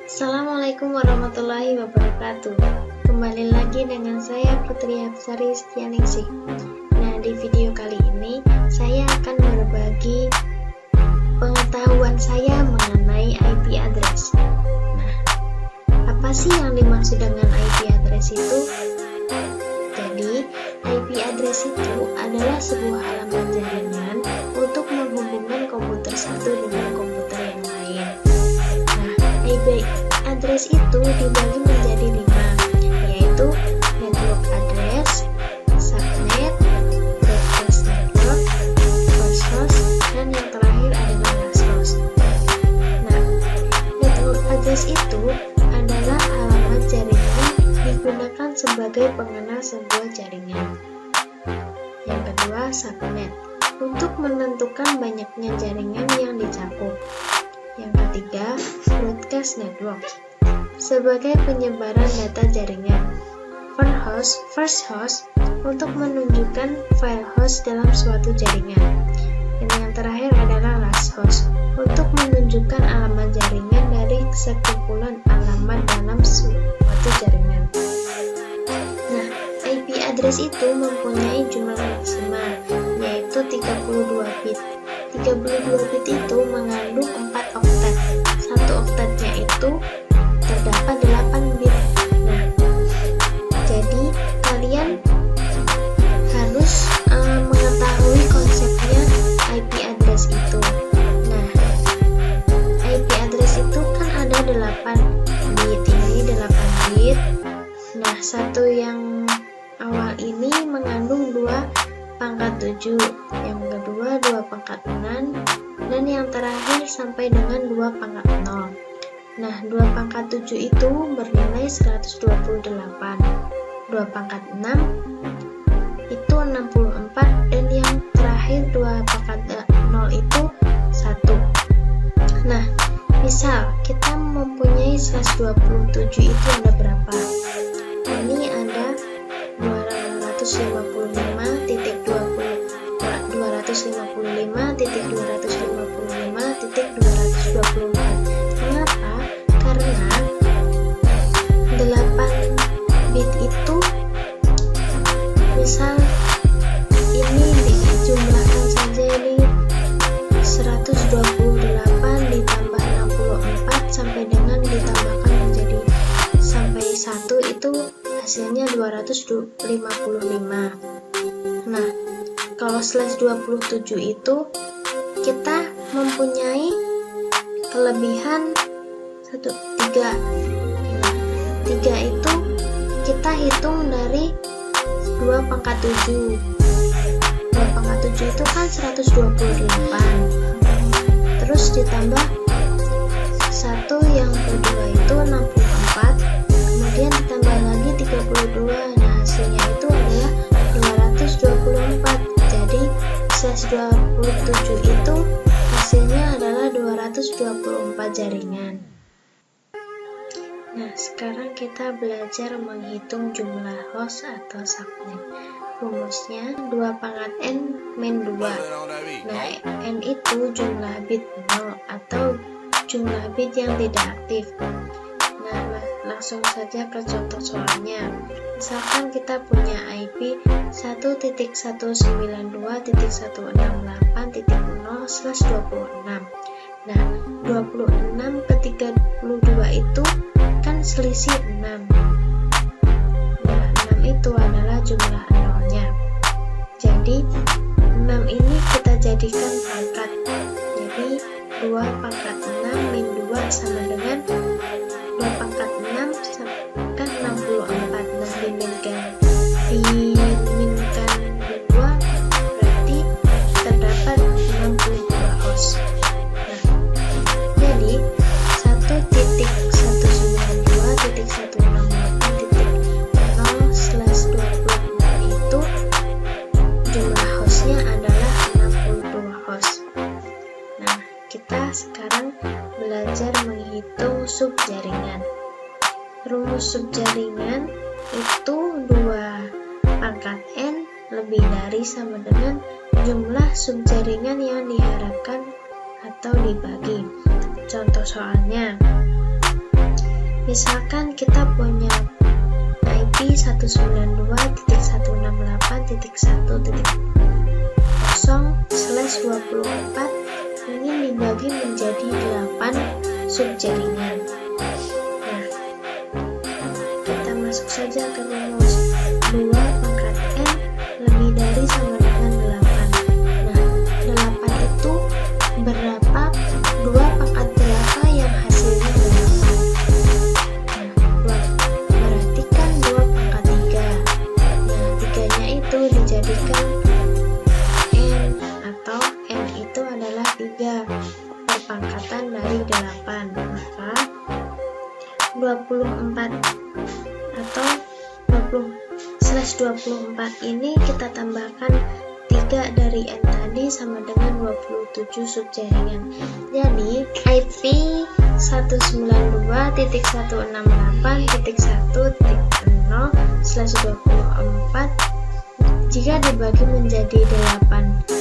Assalamualaikum warahmatullahi wabarakatuh. Kembali lagi dengan saya Putri Hapsari Setianingsih. Nah, di video kali ini saya akan berbagi pengetahuan saya mengenai IP address. Nah, apa sih yang dimaksud dengan IP address itu? Jadi, IP address itu adalah sebuah alamat jaringan untuk menghubungkan komputer satu dengan komputer yang lain. Nah, IP address itu dibagi menjadi 5, yaitu network address, subnet, broadcast network, first host, dan yang terakhir adalah last host. Nah, network address itu adalah alamat jaringan digunakan sebagai pengenal sebuah jaringan. Yang kedua, subnet, untuk menentukan banyaknya jaringan yang dicakup. Yang ketiga, broadcast network, sebagai penyebaran data jaringan. First host, untuk menunjukkan file host dalam suatu jaringan. Dan yang terakhir adalah last host, untuk menunjukkan alamat jaringan dari sekumpulan alamat dalam suatu jaringan. Nah, IP address itu mempunyai jumlah maksimal, yaitu 32 bit. 32 bit itu mengandung 4 oktat. Satu oktatnya itu terdapat 8 bit. Nah, jadi kalian harus mengetahui konsepnya IP address itu. Nah, IP address itu kan ada 8 bit. Ini 8 bit. Nah, satu yang awal ini mengandung 2 pangkat 7, yang kedua 2 pangkat 6, dan yang terakhir sampai dengan 2 pangkat 0. Nah, 2 pangkat 7 itu bernilai 128, 2 pangkat 6 itu 64, dan yang terakhir 2 pangkat 0 itu 1. Nah, misal kita mempunyai 127, itu ada berapa? Ini ada 255.255.254. Mengapa? Karena 8 bit itu, misal ini dijumlahkan saja, ini 128 ditambah 64 sampai dengan ditambahkan menjadi sampai 1, itu hasilnya 255. Nah, kalau slash 27 itu kita mempunyai kelebihan 3. Nah, 3 itu kita hitung dari 2 pangkat 7. 2 pangkat 7 itu kan 128. Terus ditambah 1 yang kedua itu 64. Kemudian ditambah lagi 32. Nah, hasilnya itu adalah 224. Jadi slash 27 itu hasilnya adalah 224 jaringan. Nah, sekarang kita belajar menghitung jumlah host atau subnet. Rumusnya 2 pangkat n min 2. Nah, n itu jumlah bit 0 atau jumlah bit yang tidak aktif. Nah, langsung saja ke contoh soalnya. Misalkan kita punya IP 1.192.168.0/26. Nah, 26 ke 32 itu kan selisih 6. Nah, 6 itu adalah jumlah nolnya. Jadi 6 ini kita jadikan pangkat. Jadi 2 pangkat 6 min 2 sama dengan 2 pangkat 6 kan 64. Nah, diminkan 2 berarti terdapat 62 host. Nah, jadi 1.162.168.0/24 itu jumlah hostnya adalah 62 host. Nah, kita sekarang belajar menghitung subjaringan. Rumus subjaringan itu 2 pangkat N lebih dari sama dengan jumlah subjaringan yang diharapkan atau dibagi. Contoh soalnya, misalkan kita punya IP 192.168.1.0/24 ingin dibagi menjadi 8 subjaringan. Nah, kita masuk saja ke rumus 2 pangkat N lebih dari sama dengan 8. Nah, 8 itu berapa? 2 pangkat berapa yang hasilnya 8? Nah, berarti kan 2 pangkat 3. Nah, 3-nya itu dijadikan N, atau N itu adalah 3 perpangkatan dari 8. Maka 24 atau 20/24 ini kita tambahkan 3 dari N tadi sama dengan 27 subjaringan. Jadi IP 192.168.1.0/24 jika dibagi menjadi 8